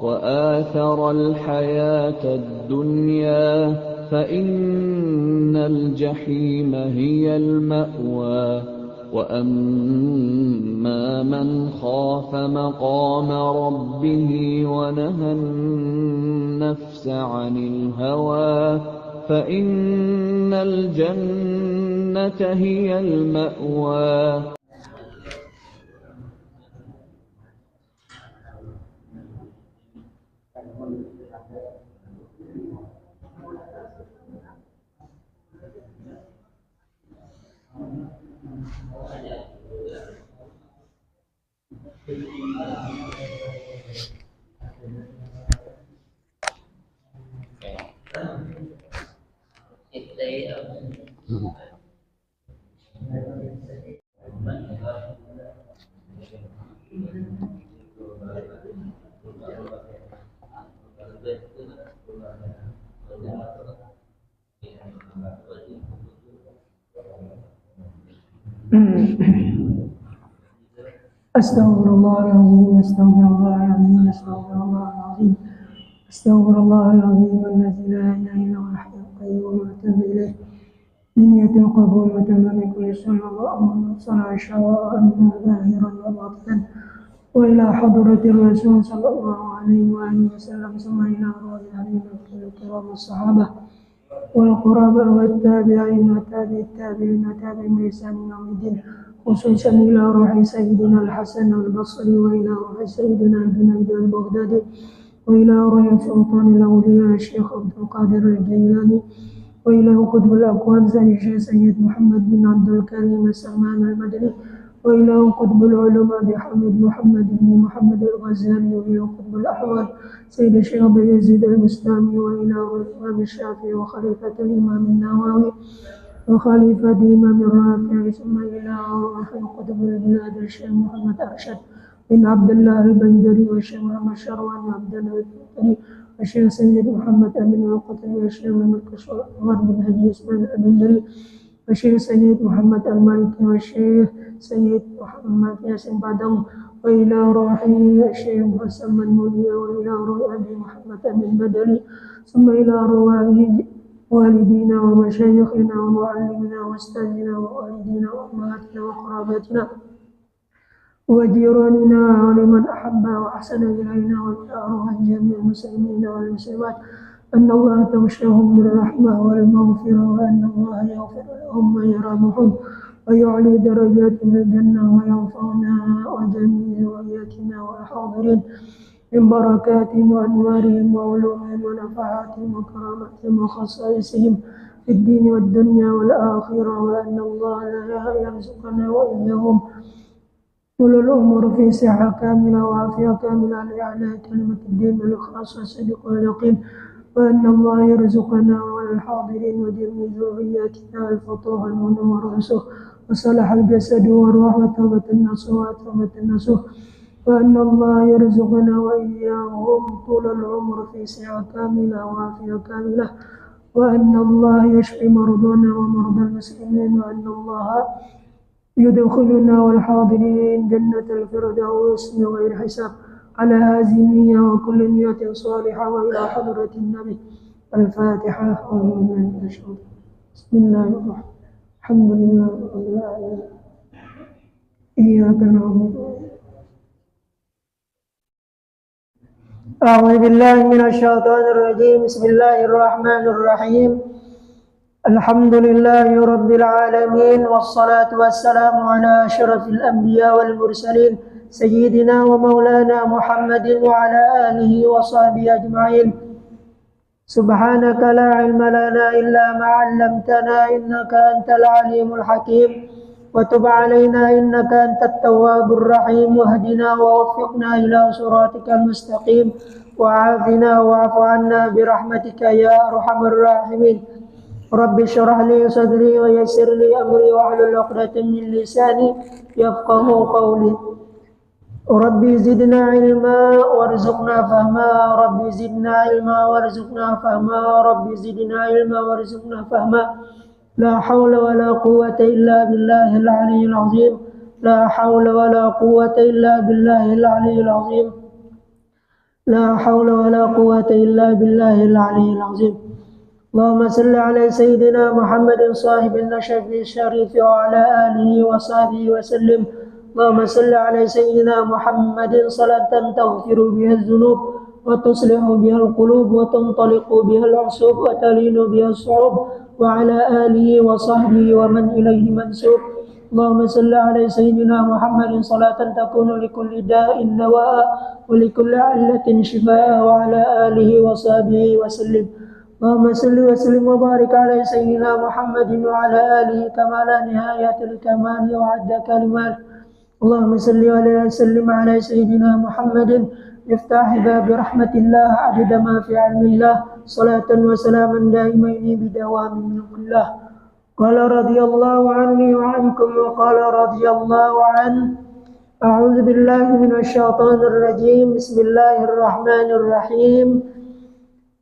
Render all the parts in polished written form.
وآثر الحياة الدنيا فإن الجحيم هي المأوى وأما من خاف مقام ربه ونهى النفس عن الهوى فإن الجنة هي المأوى. أستغفر الله العظيم أستغفر الله العظيم أستغفر الله العظيم أستغفر الله العظيم الذي لا إله إلا هو الحي القيوم وأتوب إليه بنية القبول وتمام كل سنة اللهم صل شواء من ظاهرا وباطنا وإلى حضرة الرسول صلى الله عليه وآله وسلم ثم إلى أرواح الأئمة الكرام الصحابة والقرابة والتابعين وتابع التابعين وتابع بإحسان إلى يوم الدين خصوصا إلى روح سيدنا الحسن البصري وإلى روح سيدنا الجنيد البغدادي وإلى روح سلطان الأولياء الشيخ عبد القادر الجيلاني وإلى قطب الأكوان سيد محمد بن عبد الكريم السلمان المدني وإلى قطب العلماء بحمد محمد بن محمد الغزالي وإلى قطب الأحوال سيد الشيخ يزيد البستامي وإلى الإمام الشافعي وخليفة الإمام النووي وخليفة الإمام الرافعي ثم إلى روح قطب البلاد الشيخ محمد أرشد بن عبد الله البنجري والشيخ محمد شروان عبد الله البنجري والشيخ سيد محمد أمين القطري والشيخ محمد كشور عمر بن هدي إسماعيل البندري والشيخ سيد محمد المالكي والشيخ سيد محمد ياسين بادم وإلى روح الشيخ محسن المولي وإلى روح أبي محمد أمين بدري ثم إلى روح والدينا ومشايخنا ومعلمنا واستاذنا ووالدينا وأمهاتنا وقراباتنا وجيراننا ولمن أحب وأحسن إلينا وإلى أرواح جميع المسلمين والمسلمات أن الله تغشاهم بالرحمة والمغفرة وأن الله يغفر لهم ويرحمهم ويعلي درجاتهم الجنة وينفعنا وجميع ذريتنا والحاضرين من بركاتهم وأنوارهم وعلومهم ونفحاتهم وكراماتهم وخصائصهم في الدين والدنيا والآخرة وأن الله لا يرزقنا وإياهم طول الأمور في صحة كاملة وعافية كاملة لأعلى كلمة الدين والإخلاص والصدق واليقين وأن الله يرزقنا والحاضرين وجميع ذرياتنا الفتوح المنور والرسوخ وصلح الجسد والروح وتوبة النصوح وأن الله يرزقنا وإياهم طول العمر في صحة كاملة وعافية كاملة وأن الله يشفي مرضانا ومرضى المسلمين وأن الله يدخلنا والحاضرين جنة الفردوس من غير حساب على هذه النية وكل نية صالحة وإلى حضرة النبي. الفاتحة. بسم الله الرحمن الرحيم. الحمد لله رب العالمين. إياك نعبد. أعوذ بالله من الشيطان الرجيم. بسم الله الرحمن الرحيم. الحمد لله رب العالمين والصلاة والسلام على أشرف الأنبياء والمرسلين سيدنا ومولانا محمد وعلى آله وصحبه أجمعين. سبحانك لا علم لنا إلا ما علمتنا إنك أنت العليم الحكيم وتب علينا إنك أنت التواب الرحيم واهدنا ووفقنا إلى صراطك المستقيم وعافنا واعف عنا برحمتك يا أرحم الراحمين. رب اشرح لي صدري ويسر لي أمري واحلل عقدة من لساني يفقهوا قولي. ربي زدنا علما وارزقنا فهما ربي زدنا علما وارزقنا فهما ربي زدنا علما وارزقنا فهما. لا حول ولا قوة إلا بالله العلي العظيم. لا حول ولا قوة إلا بالله العلي العظيم. لا حول ولا قوة إلا بالله العلي العظيم. اللهم صل على سيدنا محمد صاحب النشف الشريف وعلى آله وصحبه وسلم. اللهم صل على سيدنا محمد صلاة تغفر بها الذنوب وتصلح بها القلوب وتنطلق بها العصوب وتلين بها الصعوب وعلى آله وصحبه ومن إليه منسوب. اللهم صل على سيدنا محمد صلاة تكون لكل داء دواء ولكل علة شفاء وعلى آله وصحبه وسلم. اللهم صل وسلم وبارك على سيدنا محمد وعلى آله كما لا نهاية الكمال وعد كلمات. اللهم صل وسلم على سيدنا محمد مفتاح باب رحمة الله عدد ما في علم الله صلاة وسلاما دائمين بدوام ملك الله. قال رضي الله عني وعنكم وقال رضي الله عنه. أعوذ بالله من الشيطان الرجيم. بسم الله الرحمن الرحيم.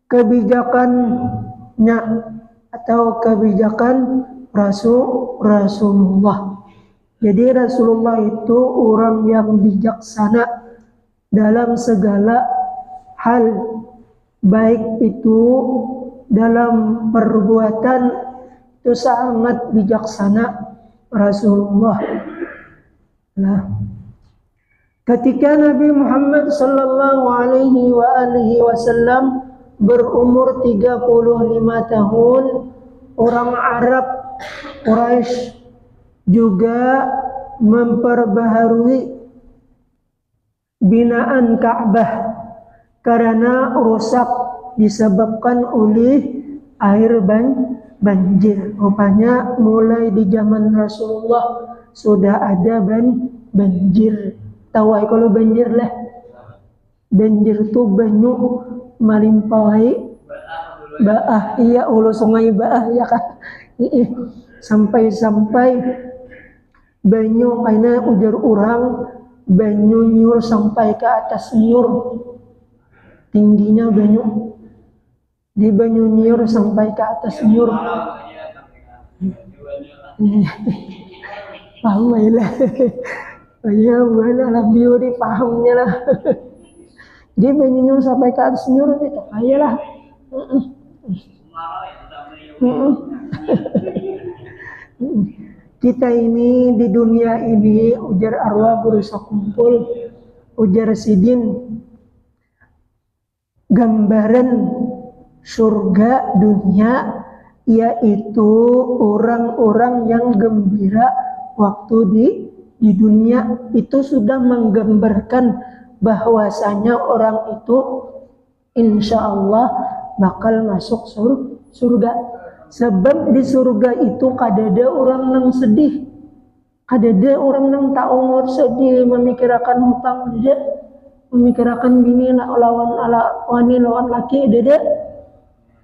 Kebijakannya atau kebijakan Rasulullah. Jadi Rasulullah itu orang yang bijaksana dalam segala hal, baik itu dalam perbuatan itu sangat bijaksana Rasulullah. Nah, ketika Nabi Muhammad sallallahu alaihi wasallam berumur 35 tahun, orang Arab Quraisy juga memperbaharui binaan Ka'bah karena rusak disebabkan oleh air banjir. Rupanya mulai di zaman Rasulullah sudah ada banjir. Tahu kalau banjir lah. Banjir itu banyu malimpahi Baah, iya ulu sungai Baah ya kan. Sampai banyu karena ujar orang banyu nyur sampai ke atas nyur, tingginya banyu di banyu nyur sampai ke atas nyur. Paham lah, ya mana lah bio di pahamnya lah. Jadi banyu nyur sampai ke atas nyur itu kayalah. Kita ini di dunia ini ujar arwah berusaha kumpul, ujar sidin gambaran surga dunia, yaitu orang-orang yang gembira waktu di dunia itu sudah menggambarkan bahwasanya orang itu insya Allah bakal masuk surga. Sebab di surga itu kadada orang yang sedih, kadada orang yang tak umur sedih, memikirkan hutang dia, memikirkan bini lawan wani lawan laki dede,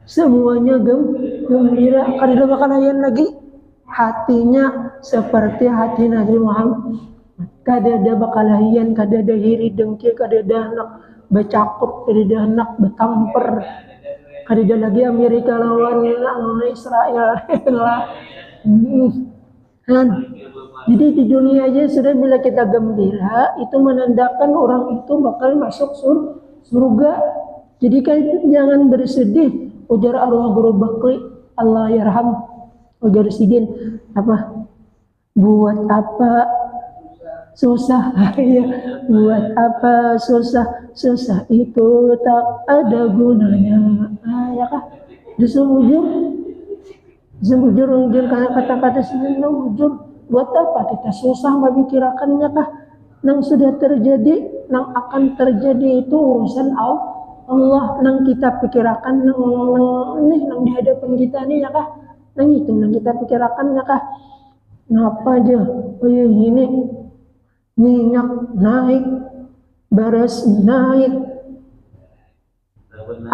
semuanya gembira. Kadada bakal hayan lagi hatinya seperti hati Nabi Muhammad. Kadada bakal hayan, kadada hiri dengki, kadada anak becakut, kadada anak betamper. Kadada lagi Amerika lawan Israel lah. Jadi di dunia aja sudah bila kita gembira itu menandakan orang itu bakal masuk surga. Jadi kan jangan bersedih. Ujar arwah guru Bakri Allah yarham, ujar sidin apa? Buat apa susah ya, buat apa susah itu tak ada gunanya. Ya kah? Jujur kata-kata sini jujur. Buat apa kita susah memikirkannya kah? Nang sudah terjadi, nang akan terjadi itu urusan Allah. Nang kita pikirkan nang di hadapan kita nih ya kah? Nang itu nang kita pikirkan ya kah? Ngapa aja? Oh ya ini minyak naik, beras naik,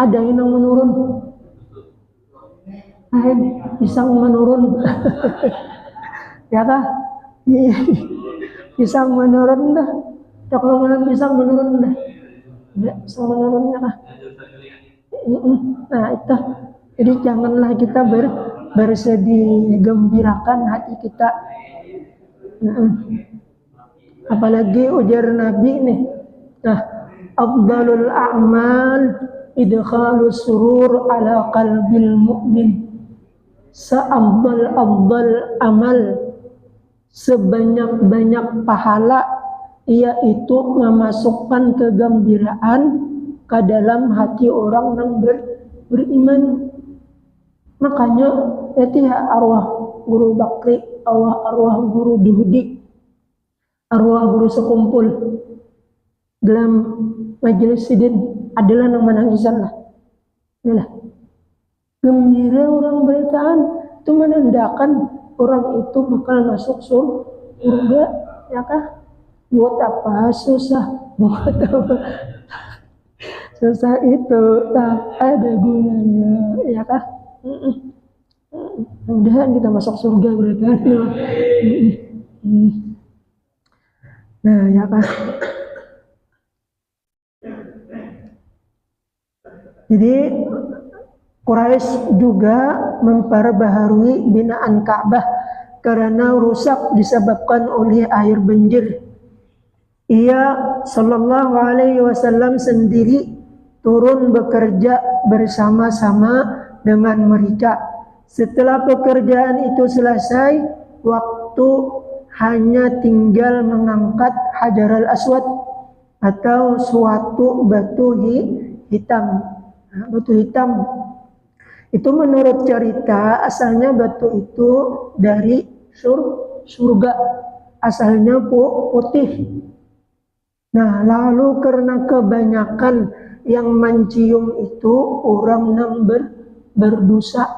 ada yang menurun, pisang menurun, ya kah? Pisang menurun dah, kalau pisang menurun dah, ya, pisang menurunnya kah? Nah itu, jadi janganlah kita bersedih, gembirakan hati kita. Apalagi ujar Nabi nih. Nah, afdalul a'mal idkhalus surur ala qalbil mu'min. Seafdal amal, sebanyak-banyak pahala, yaitu memasukkan kegembiraan ke dalam hati orang yang beriman. Makanya itu arwah guru Bakri, arwah guru Duhdi, arwah guru sekumpul dalam majelis sidin adalah yang menangisan lah. Inilah gembira orang beritaan itu menandakan orang itu bakal masuk surga, ya kah? Buat apa susah? Buat apa susah itu tak ada gunanya, ya kah? Mudah-mudahan kita masuk surga beritaan. Nah, ya kah? Jadi Quraisy juga memperbaharui binaan Ka'bah karena rusak disebabkan oleh air banjir. Ia sallallahu alaihi wasallam sendiri turun bekerja bersama-sama dengan mereka. Setelah pekerjaan itu selesai, waktu hanya tinggal mengangkat Hajar al-Aswad atau suatu batu hitam. Batu hitam itu menurut cerita asalnya batu itu dari surga, asalnya putih. Nah, lalu karena kebanyakan yang mencium itu orang yang berdosa,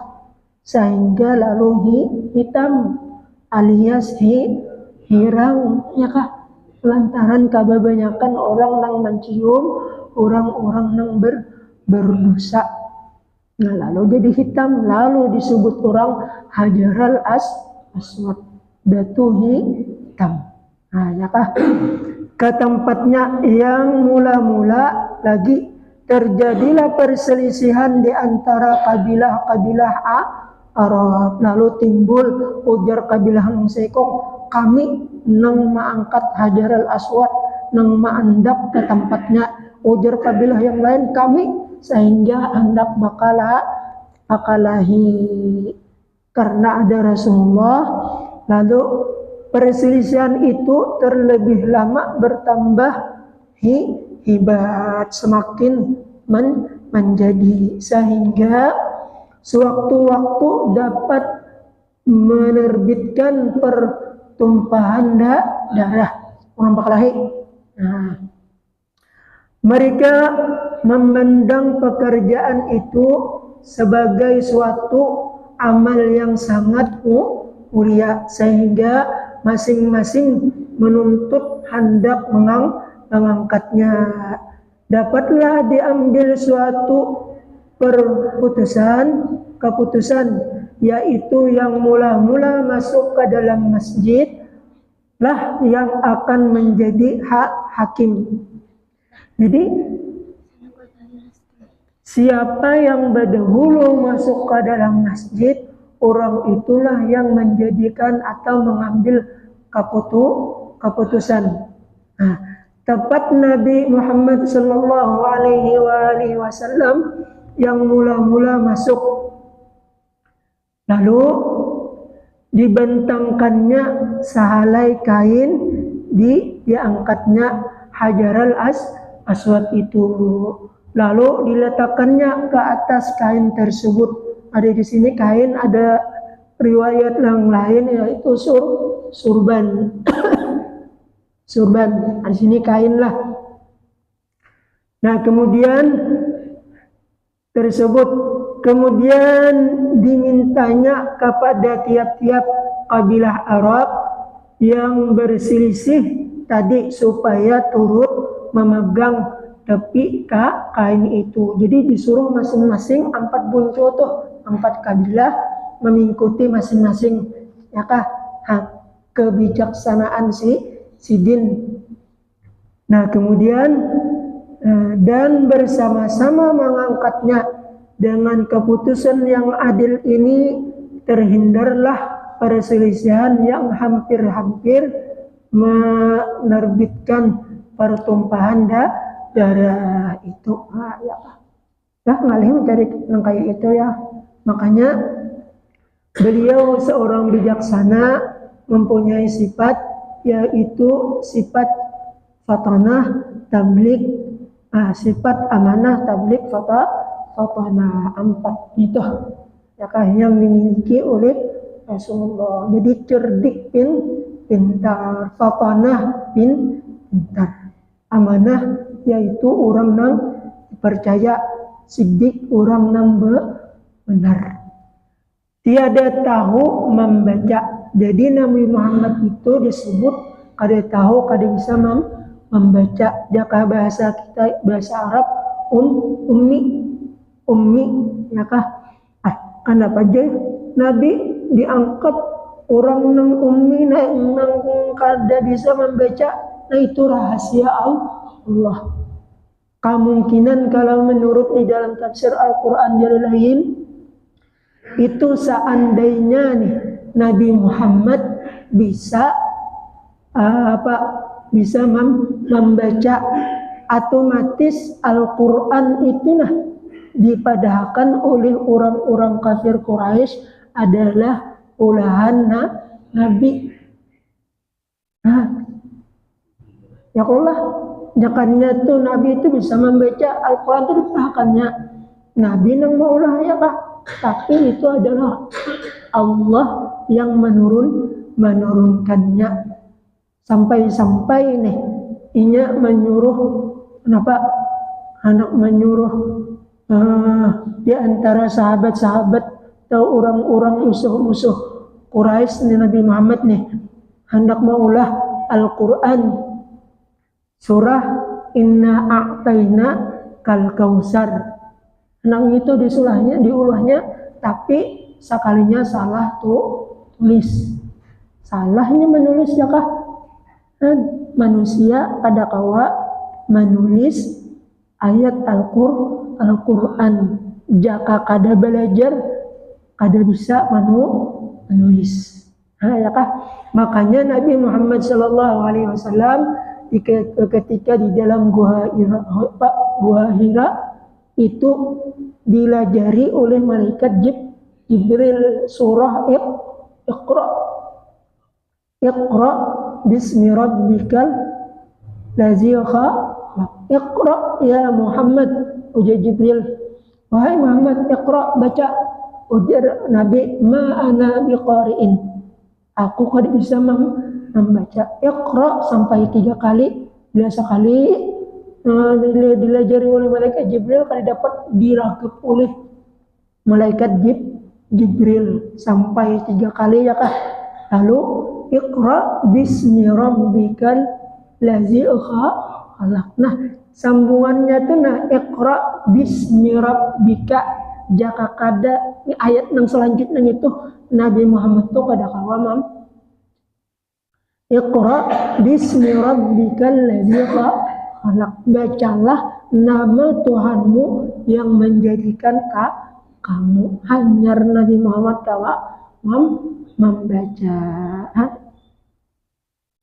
sehingga lalu hitam alias hirang, ya kah? Lantaran kebanyakan orang yang mencium orang-orang yang berdosa. Nah, lalu jadi hitam, lalu disebut orang Hajar al-Aswad, batu hitam. Nah, ya kah? Ke tempatnya yang mula-mula lagi terjadilah perselisihan di antara kabilah-kabilah Arab. Lalu timbul ujar kabilah nang sekong, kami nang maangkat Hajar al-Aswad, nang maandap ke tempatnya. Ujar kabilah yang lain, kami sehingga hendak bakalahi karena ada Rasulullah. Lalu perselisihan itu terlebih lama bertambah hebat, semakin menjadi, sehingga sewaktu-waktu dapat menerbitkan pertumpahan darah orang bakalahi. Nah, mereka memandang pekerjaan itu sebagai suatu amal yang sangat mulia, sehingga masing-masing menuntut hendak mengangkatnya. Dapatlah diambil suatu keputusan, yaitu yang mula-mula masuk ke dalam masjid lah yang akan menjadi hakim. Jadi siapa yang berdahulu masuk ke dalam masjid, orang itulah yang menjadikan atau mengambil keputusan. Nah, tepat Nabi Muhammad sallallahu alaihi wasallam yang mula-mula masuk, lalu dibentangkannya sehelai kain, diangkatnya Hajar al-Aswad itu, lalu diletakkannya ke atas kain tersebut. Ada di sini kain, ada riwayat yang lain yaitu surban. Surban, di sini kain lah. Nah, kemudian dimintanya kepada tiap-tiap kabilah Arab yang berselisih tadi supaya turut memegang tepi kain itu. Jadi disuruh masing-masing 4 buncu tuh, 4 kabilah mengikuti masing-masing, ya kah? Kebijaksanaan sidin. Nah, kemudian dan bersama-sama mengangkatnya dengan keputusan yang adil ini, terhindarlah perselisihan yang hampir-hampir menerbitkan pertumpahan darah itu. Ya ngalih mencari yang kayak itu ya. Makanya beliau seorang bijaksana mempunyai sifat, yaitu sifat fatanah, tablik, sifat amanah, tablik, fatanah, 4 itu ya yang dimiliki oleh Rasulullah. Jadi cerdik pintar, fatanah pintar, amanah yaitu orang yang percaya, sidik orang yang benar. Tiada tahu membaca. Jadi Nabi Muhammad itu disebut kada tahu, kada bisa membaca. Jaka bahasa kita, bahasa Arab, ummi, ya kah? Kenapa aja Nabi diangkat orang nang ummi, nang kada bisa membaca? Nah itu rahasia Allah. Kemungkinan kalau menurut di dalam tafsir Al-Quran Jalalain, itu seandainya nih Nabi Muhammad bisa bisa membaca, otomatis Al-Quran itu dipadahkan oleh orang-orang kafir Quraisy adalah olahan Nabi. Ya Allah, jakannya tuh Nabi itu bisa membaca Al-Quran itu dipadahkannya Nabi nang maulah ya kah? Tapi itu adalah Allah yang menurunkannya. Sampai-sampai nih inya menyuruh, kenapa anak menyuruh di antara sahabat-sahabat atau orang-orang musuh-musuh Quraisy nih Nabi Muhammad nih hendak maulah Al-Quran surah Inna A'tayna Kal Kausar. Nang itu diulahnya, tapi sekalinya salah tulis. Salahnya menulis ya kah? Manusia kada kawa menulis ayat Al-Quran. Jaka kada belajar, kada bisa menulis. Ya kah? Makanya Nabi Muhammad SAW ketika di dalam gua Hira itu dilajari oleh malaikat Jibril surah Iqra bismi rabbikal ladzi khalaq. Iqra ya Muhammad, ujar Jibril, wahai Muhammad, Iqra, baca. Ujar Nabi, ma ana biqari'in, aku kada bisa membaca. Iqra sampai 3 kali, bila sekali dilajari oleh malaikat Jibril kali dapat diragap oleh malaikat Jibril sampai 3 kali ya kah? Lalu Iqra bismi rabbikal ladzi khalaq. Nah, sambungannya tuh Iqra bismi rabbika. Jaka kada ayat yang selanjutnya itu Nabi Muhammad tuh kada kawam. Iqra bismi rabbikal ladzi khalaq. Bacalah nama Tuhanmu yang menjadikan kamu. Hanyar Nabi Muhammad kawa membaca.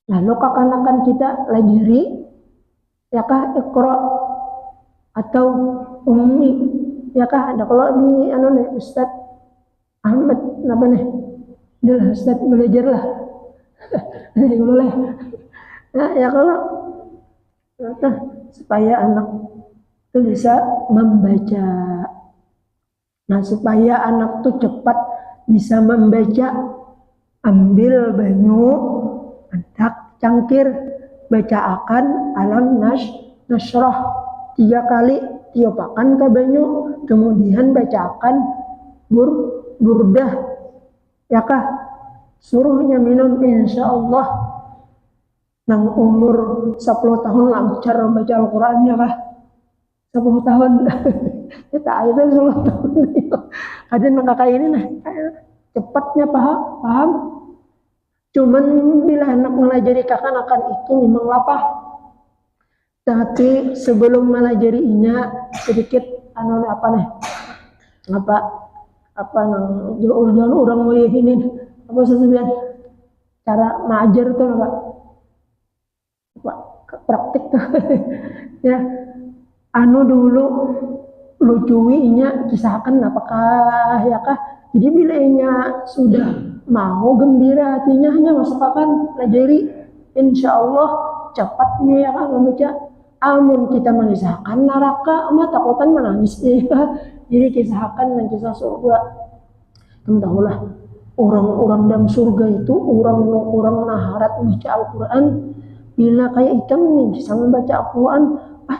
Lalu kekanakan kita lajari ya kah Iqra atau ummi ya kah? Ada kalau di Ustaz Ahmad apa nih? Udah Ustaz belajar lah. Ini boleh. Nah, ya kalau supaya anak itu bisa membaca. Nah, supaya anak itu cepat bisa membaca, ambil banyu, hendak cangkir, baca akan alam nasrah 3 kali, tiupakan ke banyu, kemudian baca akan burdah, ya kah? Suruhnya minum insyaallah. Nang umur 10 tahun lancar baca Al-Quran ya kah? 10 tahun. Kita itu 10 tahun. Ada nang kakak ini cepatnya paham. Cuman bila anak melajari kakak-akan itu memang lapah. Tapi sebelum melajarinya sedikit apa nang jauh orang mau ini apa sesuatu cara mengajar tuh Pak praktik tuh ya anu dulu lucuinya kisahkan apakah ya kah. Jadi bila inya sudah mau gembira hatinya hanya masukkan pelajari, insya Allah cepatnya ya kah membaca. Amun kita mengisahkan neraka mah takutan menangis ya. Jadi kisahkan dan kisah surga. Kamu tahulah orang-orang dalam surga itu orang-orang naharat membaca Al-Quran. Bila kayak ikan nih bisa membaca Al-Quran,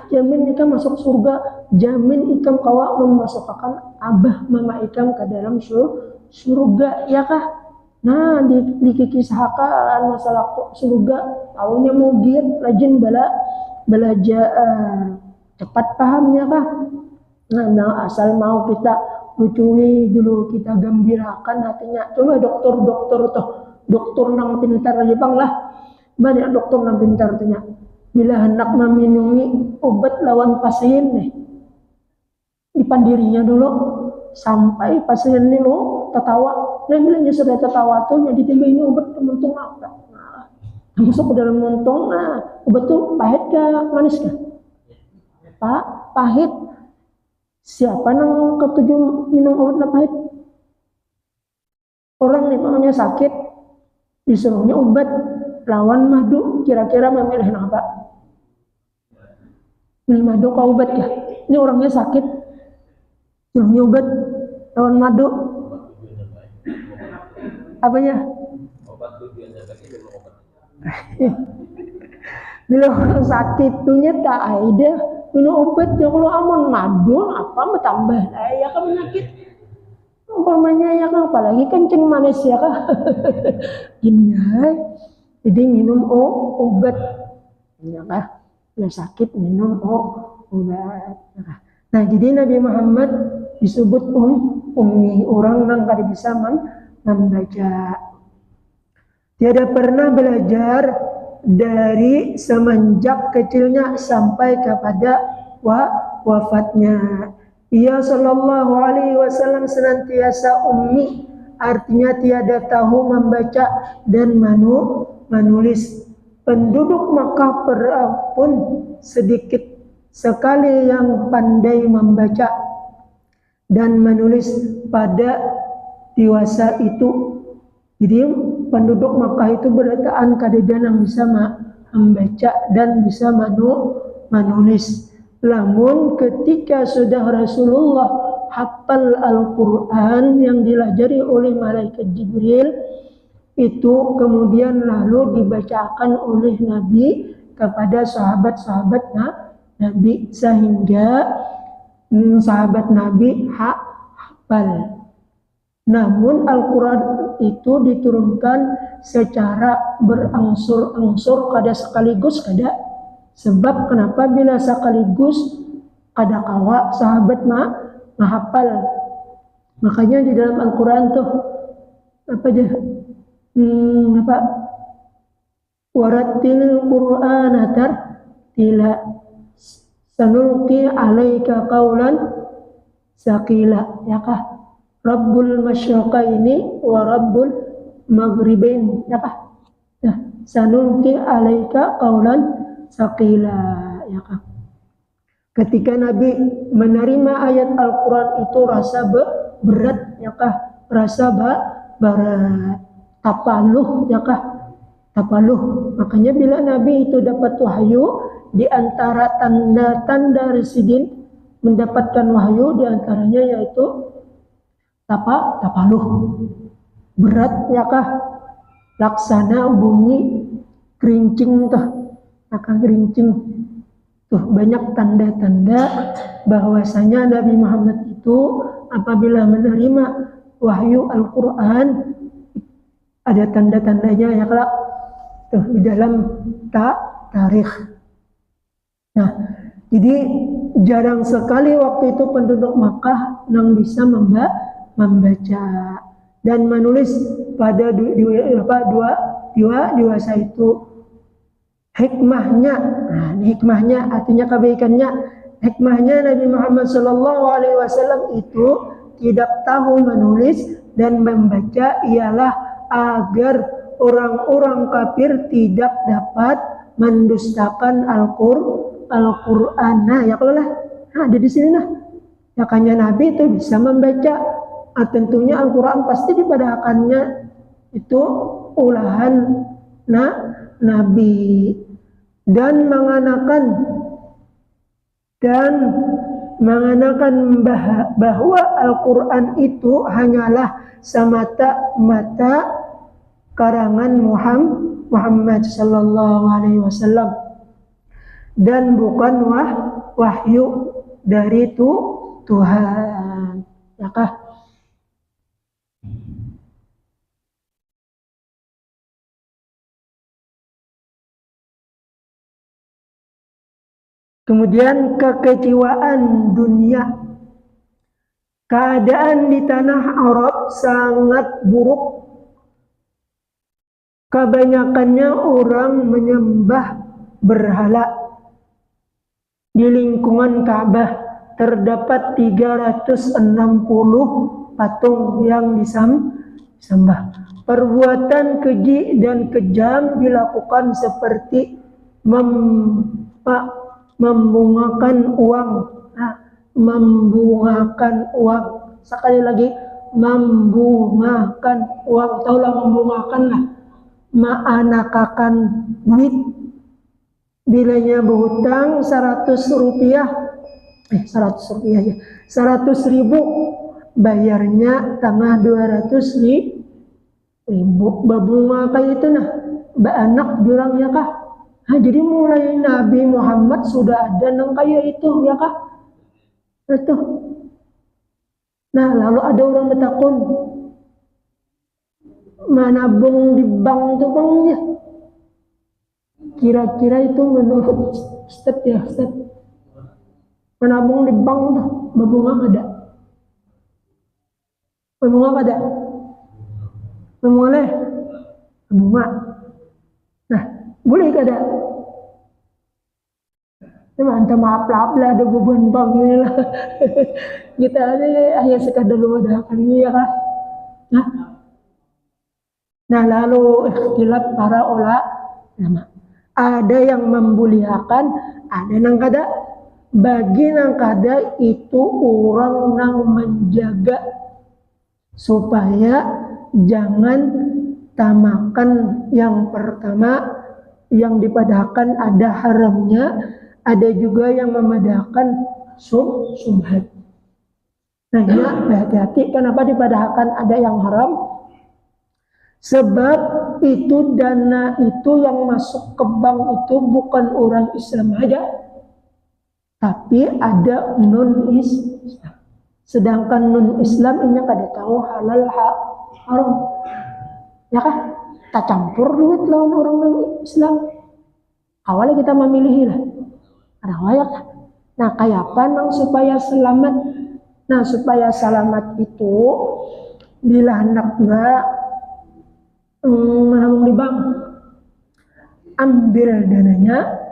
jamin ikan masuk surga, jamin ikan kawa memasukkan abah mama ikan ke dalam surga ya kah. Nah dikisahkan masalah surga, tahunya mugir rajin belajar cepat pahamnya kah. Nah asal mau kita lucui dulu, kita gembirakan hatinya. Coba dokter nang pintar aja bang lah, banyak dokter nang pintar tanya. Bila hendak meminumi obat lawan pasien nih, dipandirinya dulu sampai pasien ini lo tertawa. Nah bilangnya sudah tertawa tuh, jadi ini obat mentung apa? Nah, masuk ke dalam mentung. Nah obat tuh pahit kah, manis kah? Pak, pahit. Siapa nang ketujuh minum obat pahit? Orang nih makanya sakit, disuruhnya obat lawan madu, kira-kira memilih apa? Milih madu kau obat ya? Ini orangnya sakit, suruhnya obat lawan madu. Apanya? Obat tujuannya sakit obat. Bila orang sakit tuhnya tak ada minum obat ya, kalau aman madu apa bertambah lah ya kan penyakit umpamanya ya kan, apalagi kencing manis ya kan. Gini ya, jadi minum obat ya kan, bila sakit minum obat. Nah jadi Nabi Muhammad disebut ummi, orang yang kada bisa membaca, tiada pernah belajar dari semenjak kecilnya sampai kepada wafatnya. Ia sallallahu alaihi wasallam senantiasa ummi, artinya tiada tahu membaca dan menulis. Penduduk Makkah pun sedikit sekali yang pandai membaca dan menulis pada dewasa itu. Jadi penduduk Makkah itu berataan kadang yang bisa membaca dan bisa menulis. Namun ketika sudah Rasulullah hafal Al-Quran yang dilajari oleh malaikat Jibril, itu kemudian lalu dibacakan oleh Nabi kepada sahabat-sahabat Nabi, sehingga sahabat Nabi hafal. Namun Al-Quran itu diturunkan secara berangsur-angsur, kada sekaligus kada. Sebab kenapa bila sekaligus kada kawa sahabat mahafal. Makanya di dalam Al-Quran tuh apa aja? Warattilil Qur'ana tartila sanulqi 'alaika qaulan saqila ya kah? Rabbul masyriqaini wa rabbul maghribain ya kah? Nah, sanulqi 'alaika qaulan saqila ya kah? Ketika Nabi menerima ayat Al-Quran itu rasa berat ya kah? Rasa berat, tapaluh ya kah? Tapaluh. Makanya bila Nabi itu dapat wahyu, di antara tanda-tanda residin mendapatkan wahyu di antaranya yaitu tapaluh. Berat ya kah? Laksana bunyi kerincing tuh. Maka kerincing tuh banyak tanda-tanda bahwasanya Nabi Muhammad itu apabila menerima wahyu Al-Quran ada tanda-tandanya ya kelak tuh di dalam tarikh. Nah, jadi jarang sekali waktu itu penduduk Makkah yang bisa membaca dan menulis pada dewasa itu. Hikmahnya, nah hikmahnya artinya kebaikannya. Hikmahnya Nabi Muhammad SAW itu tidak tahu menulis dan membaca ialah agar orang-orang kafir tidak dapat mendustakan Al-Qur'an. Nah, ya kalau lah ada di sini nah. Ya kanya Nabi itu bisa membaca. Tentunya Al-Qur'an pasti dipadahkannya itu ulahan Nabi dan menganakan bahwa Al-Qur'an itu hanyalah semata-mata karangan Muhammad sallallahu alaihi wasallam dan bukan wahyu dari Tuhan. Ya kah? Kemudian kekecewaan dunia. Keadaan di tanah Arab sangat buruk. Kebanyakannya orang menyembah berhala. Di lingkungan Ka'bah terdapat 360 patung yang disembah. Perbuatan keji dan kejam dilakukan seperti membungakan uang. Membungakan uang. Sekali lagi, membungakan uang. Taulah membungakan lah. Ma'anakakan duit. Bilanya berhutang 100 rupiah. 100 rupiah ya. 100 ribu. Bayarnya tengah 200 ribu. Babunga kayak itu nah. Anak bilangnya kah? Jadi mulai Nabi Muhammad sudah ada yang kayak itu, ya kah? Itu. Nah, lalu ada orang bertakun, menabung di bank tuh bangnya. Kira-kira itu menurut Ustaz ya, Ustaz. Menabung di bank tuh, berbunga ada? Berbunga ada? Boleh? Berbunga. Nah, boleh kada? Minta maaf lah ada beban bang ini lah. Kita ini hanya sekadar luadakan ini ya kan. Nah lalu ikhtilaf para ulama. Ada yang membuliakan, ada yang kada. Bagi yang kada itu orang yang menjaga supaya jangan tamakan yang pertama yang dipadahkan ada haramnya. Ada juga yang memadahkan subhat. Nah ya hati-hati kenapa dipadahkan ada yang haram? Sebab itu dana itu yang masuk ke bank itu bukan orang Islam aja, tapi ada non-Islam. Sedangkan non-Islam ini kada tahu halal haram. Ya kah? Tak campur duit lawan orang non-Islam. Awalnya kita memilih lah. Ada wayak. Nah, kayak apa nang supaya selamat? Nah, supaya selamat itu bila hendak enggak menabung di bank, ambil dananya,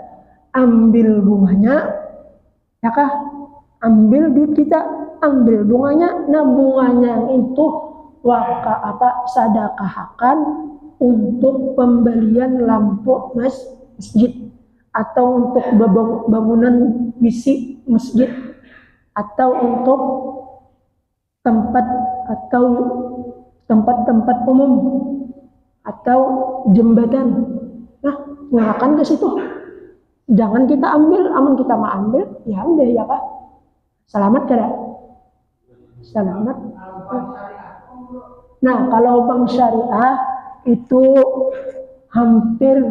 ambil bunganya, ya kah? Ambil duit kita, ambil bunganya. Nah, bunganya itu sedekahkan untuk pembelian lampu masjid. Atau untuk bangunan misi masjid, atau untuk tempat-tempat umum, atau jembatan. Nah, gunakan ke situ. Jangan kita ambil, aman kita mau ambil, ya udah ya Pak. Selamat kada? Selamat. Nah, kalau bank syariah itu hampir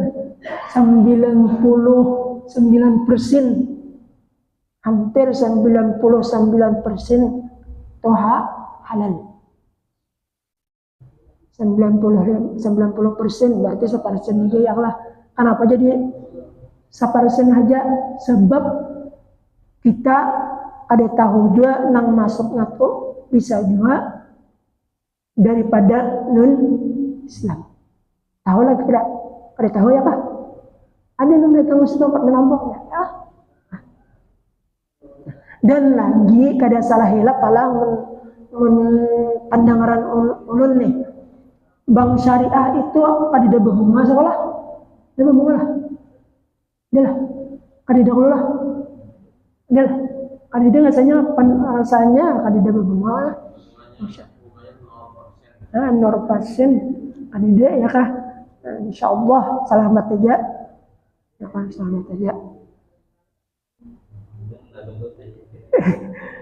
99%, hampir 99% itu halal. 90% berarti 1% aja yang lah. Kenapa jadi 1% aja? Sebab kita ada tahu juga nang masuknya tuh bisa juga daripada non Islam. Tahu lah tidak? Ada tahu ya Pak? Ada yang datang ke tempat menambahnya. Ya. Dan lagi kada salah hilap palah pandangan ulun nih. Bank syariah itu pada ada berbunga sekolah. Ada berbunga lah. Adalah. Kadida lah. Enggak. Kadida rasanya kadida berbunga. Nah, 0%. Kadida ya kah? Nah, insyaallah selamat aja. Ya kan, selamat aja.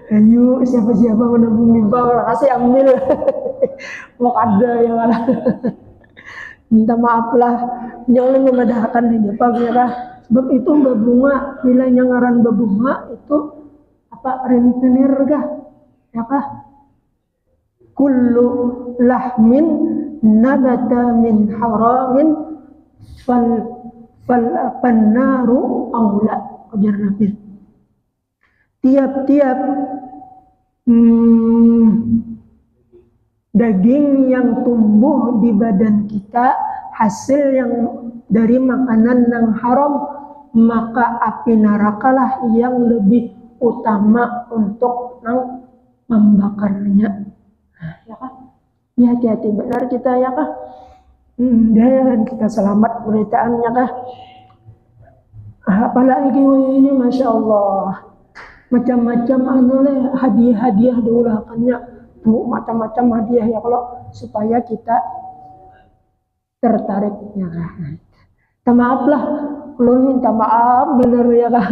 Ayo siapa-siapa menabung di bank kasih ambil. Mau ada ya malah. Minta maaf lah, jangan memadahkan aja Pak ya. Sebab itu Mbak Bunga, bila ngaran Mbak Bunga itu apa rentenir kah? Ya kah? Kullu lahmin nabata min haramin fal pannaru aula. Ujar Nabi. Tiap-tiap daging yang tumbuh di badan kita hasil yang dari makanan yang haram, maka api nerakalah yang lebih utama untuk membakarnya. Ya kan? Ya hati-hati benar kita ya kah? Dan kita selamat beritaannya kah? Apalagi ini Masya Allah macam-macam hadiah-hadiah diulakannya tuh macam-macam hadiah ya kalau supaya kita tertariknya. Maaf lah, belum minta maaf bener ya kah?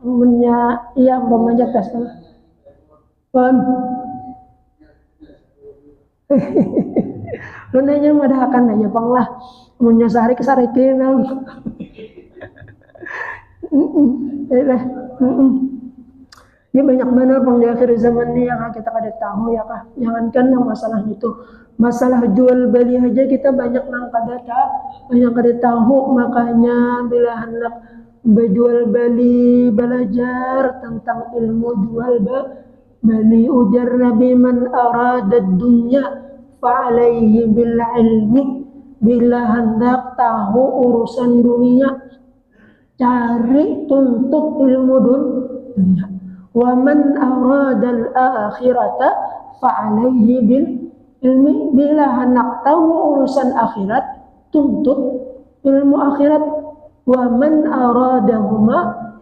Punya iya umpamanya tes kan. Lu nanya madahkan aja bang lah, punya sehari kesarikin. Ini banyak benar bang di akhir zaman ini yang kita kada tahu ya kah. Jangankan yang masalah itu, masalah jual beli aja kita banyak nang kada tahu. Makanya bila hendak berjual beli belajar tentang ilmu jual beli, ujar Nabi man arada dunya fa'alaihi bil ilmi. Bila hendak tahu urusan dunia, cari tuntut ilmu dunia. Wa man aradal akhirata fa'alaihi bil ilmi. Bila hendak tahu urusan akhirat, tuntut ilmu akhirat. Wa man aradahuma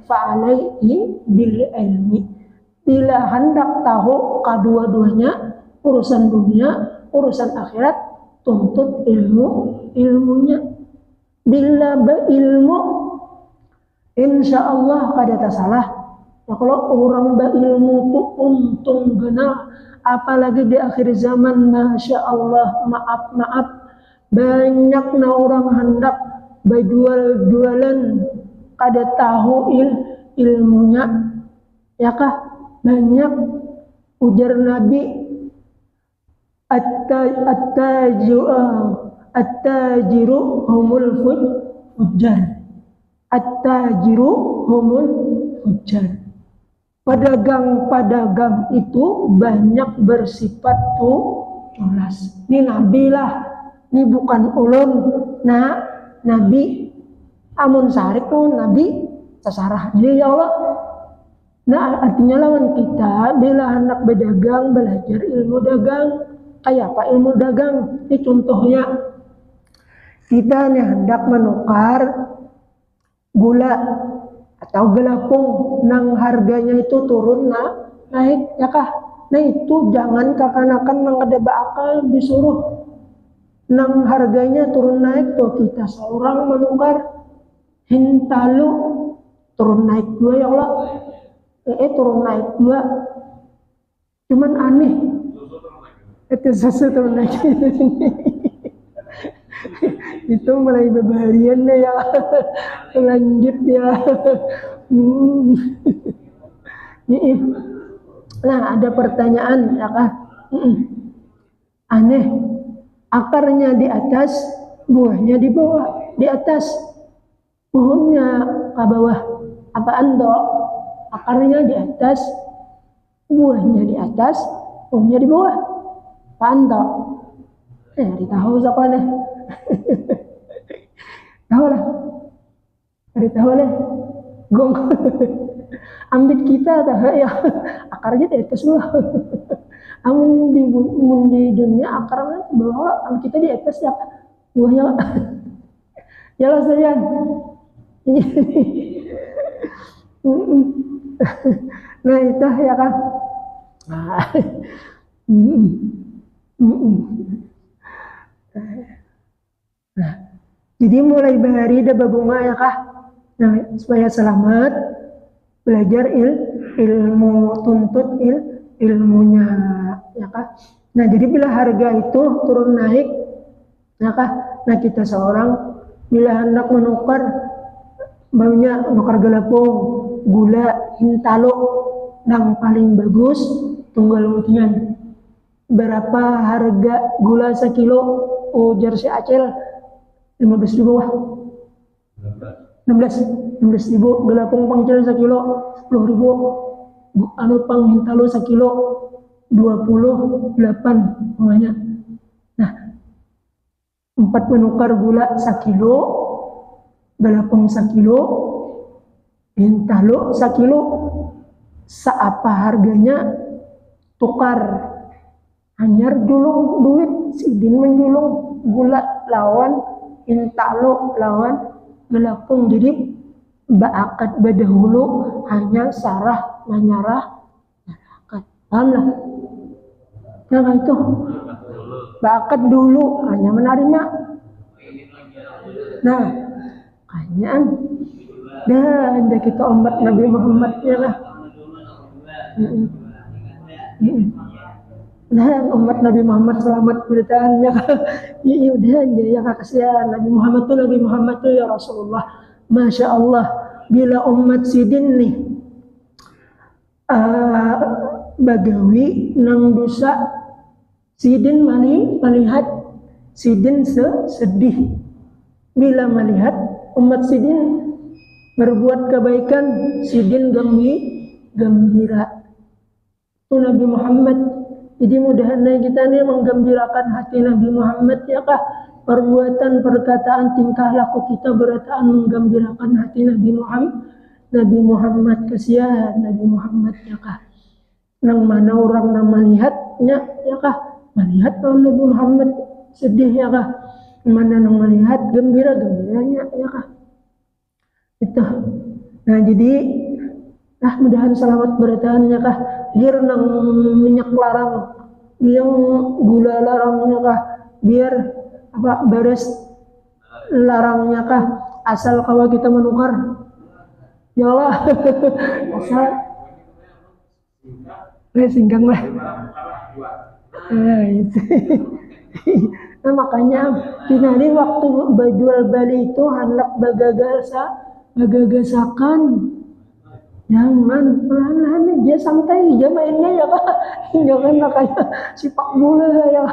fa'alaihi bil ilmi. Bila hendak tahu kedua-duanya, urusan dunia, urusan akhirat, tuntut ilmunya. Bila berilmu, insya Allah kada salah. Ya, kalau orang berilmu itu untung genah, apalagi di akhir zaman, Masya Allah, maaf, banyak na orang hendak berjualan kada tahu ilmunya, ya kah? Banyak ujar Nabi at-tajiru humul fujjar. At-tajiru humul fujjar. Pedagang itu banyak bersifat culas. Ini Nabi lah, ini bukan ulun. Nah, Nabi amun sarik tuh Nabi sesarah. Jadi ya Allah. Nah, artinya lawan kita bila anak berdagang belajar ilmu dagang. Kayak apa ilmu dagang? Ini contohnya kita nih hendak menukar gula atau gelapung nang harganya itu turun naik ya kah? Nah itu jangan kakanakan nang ada bakal disuruh nang harganya turun naik tuh kita seorang menukar hintalu turun naik dua ya Allah. Turun naik dua. Cuman aneh. Itu susu turun naik. Itu mulai berbaharian deh ya. Lanjut ya. Nah ada pertanyaan ya kah? Aneh. Akarnya di atas, buahnya di bawah. Di atas, pohonnya ke bawah. Apaan dok? Akarnya di atas, buahnya di atas, pohonnya di bawah. Apaan dok? Ditahu siapa deh. Tahu lah. Tahu lah. Gong. Ambit kita tahu ya. Akarnya di atas bawah. Amun di dunia akarnya di bawah, amun kita di atas ya buahnya. Jelas sayang. Nah itu ya kan. Nah, nah, jadi mulai bahari dah babunga ya kah. Nah, supaya selamat belajar ilmu, tuntut ilmunya ya kah. Nah jadi bila harga itu turun naik ya kah. Nah kita seorang bila hendak menukar banyak nukar gelapung, gula, hintalo yang paling bagus tunggal mutian. Berapa harga gula sekilo? Ujar si Acel 15.000 wah. 16 ribu. Gelapung pangcil sekilo 10.000. Anu pang hintalo sekilo 28 namanya. Nah 4 menukar gula sekilo, gelapung sekilo, hintalo sekilo. Seapa harganya tukar hanyar julung duit sidin menjulung gula lawan hintalo lawan gelapung. Jadi baakat badahulu hanya sarah menyarah akad. Paham lah? Nah itu baakat dulu hanya menerima. Nah kayaan dan kita umat Nabi Muhammad ya lah. Nah umat Nabi Muhammad selamat bertahan ya ya udah aja ya kasihan Nabi Muhammad tuh ya Rasulullah. Masya Allah bila umat sidin nih bagawi nang dosa sidin melihat sidin sedih bila melihat umat sidin berbuat kebaikan sidin gembira. Itu Nabi Muhammad. Jadi mudah-mudahan kita ini menggembirakan hati Nabi Muhammad ya kah. Perbuatan, perkataan, tingkah laku kita berataan menggembirakan hati Nabi Muhammad. Kasihan Nabi Muhammad ya kah. Nang mana orang yang melihatnya ya kah. Melihat Nabi Muhammad sedih ya kah. Mana nang melihat gembiranya ya kah. Itu. Nah jadi mudah-mudahan selamat bertahan ya kah. Biar nang minyak larang, yang gula larangnya kah, biar beres larangnya kah, asal kalau kita menukar, ya Allah, asal, singgang lah. Nah makanya finali waktu berjual beli itu hendak bagagasakan. Jangan pelan-pelan aja santai aja mainnya ya kak. Jangan makanya sipak bola ya.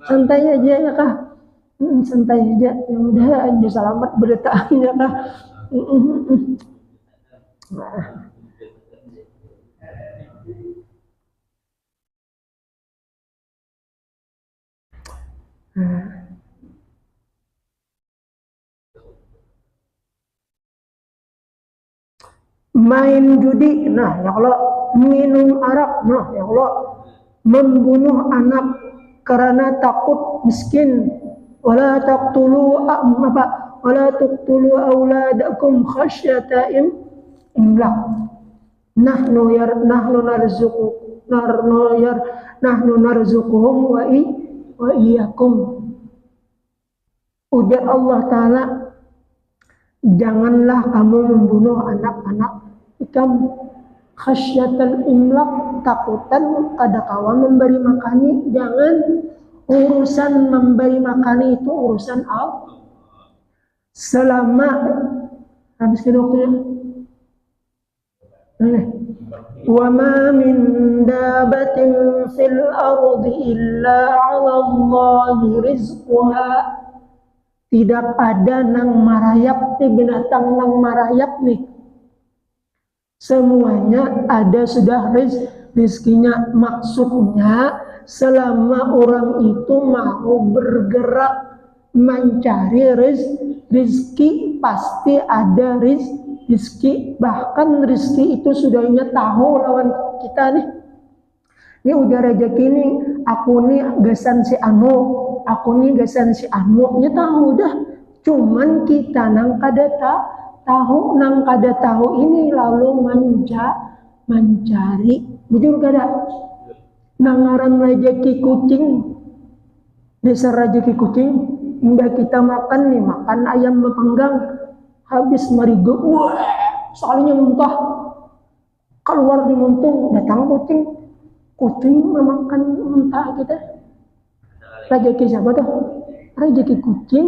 Santai aja ya kak. Santai aja. Ya udah aja selamat bertahan ya kak. Main judi, nah ya Allah, minum arak, nah ya Allah, membunuh anak karena takut miskin, wala taqtulu auladakum khasyata imlaq. Nahnu narzuquhum wa iyyakum. Ujar Allah Ta'ala, janganlah kamu membunuh anak-anak kamu khasyatal imlaq, takutan kada kawan memberi makani. Jangan, urusan memberi makani itu urusan Allah. Selama habis waktunya. Wa ma min dabatin fil ardi illa 'ala Allahi rizquha. Tidak ada nang marayap nih, binatang nang marayap nih. Semuanya ada sudah rizkinya. Maksudnya selama orang itu mau bergerak mencari rizki, pasti ada rizki. Bahkan rizki itu sudahnya tahu lawan kita nih. Ini udah rezeki nih, aku nih gasan si anu, aku nih gasan si anu, nya tahu dah. Cuman kita nang kada tahu nang kada tahu ini lalu mencari. Bujur kada? Nangaran rezeki kucing, desa rezeki kucing, hingga kita makan nih, makan ayam mepanggang, habis marigo, wah, soalnya muntah, keluar di muntung, datang kucing memakan muntah kita. Rezeki siapa tuh? Rezeki kucing,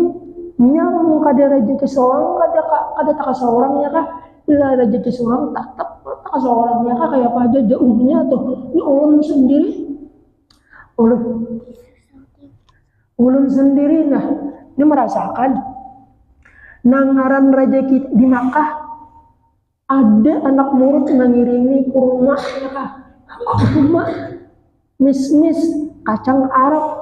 yang kada rezeki seorang, kada tak seorangnya kah? Bila rezeki seorang tetap tak seorangnya kah, kayak apa aja jauhnya tuh, ini ulun sendiri nah, ini merasakan nangaran rezeki di Makkah, ada anak murid mengiringi ke rumahnya kah, ke rumah mis kacang Arab,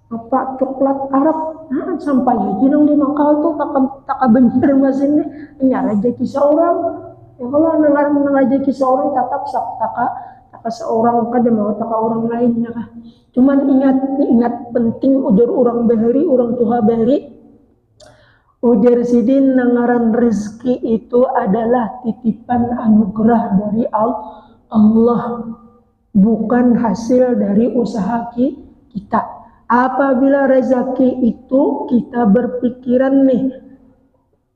apa coklat Arab, nah, sampai haji nang di Makkah tuh tak bener mas ini rezeki seorang. Ya kalau nangaran rezeki seorang tetap taka seorang kada mau taka orang lainnya kah. Cuman ingat penting ujar orang bahari, orang tua bahari. Ujar sidin nangaran rezeki itu adalah titipan anugerah dari Allah, bukan hasil dari usaha kita. Apabila rezeki itu kita berpikiran nih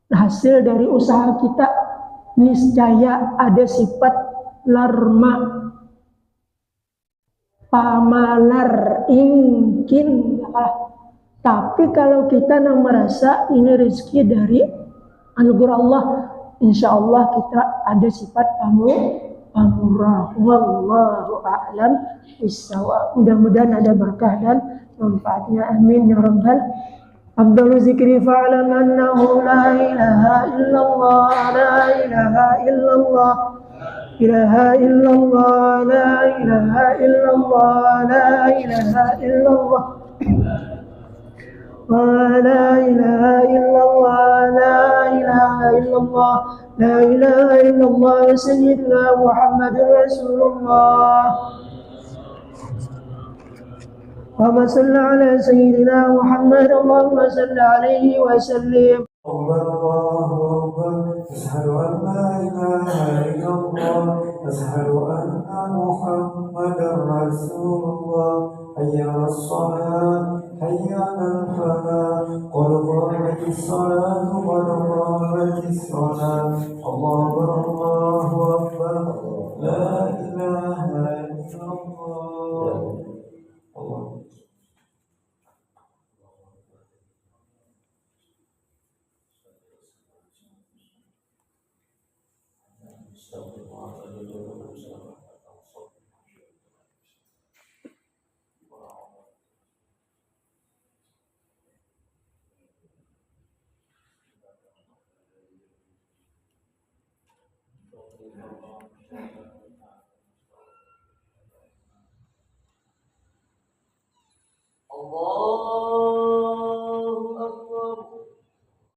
hasil dari usaha kita, niscaya ada sifat larma, pamalar, ingkin. Tapi kalau kita nang merasa ini rezeki dari anugerah Allah, insya Allah kita ada sifat pamurah. Wallahu a'lam bishawab. Mudah-mudahan ada berkah dan manfaatnya. Amin ya rabbal. Afdalu zikri fa'lam annahu la ilaha illallah, la ilaha illallah, ilaha illallah, la ilaha illallah, la ilaha illallah, la ilaha illallah, la ilaha illallah, la ilaha illallah, sayyidina Muhammadur Rasulullah. اللهم صل على سيدنا محمد اللهم صل عليه وسلم. الله أكبر أشهد أن لا إله إلا الله أشهد أن محمدا رسول الله حي على الصلاة حي على الفلاح قد قامت الصلاة قد قامت الصلاة الله أكبر لا إله إلا الله. Allah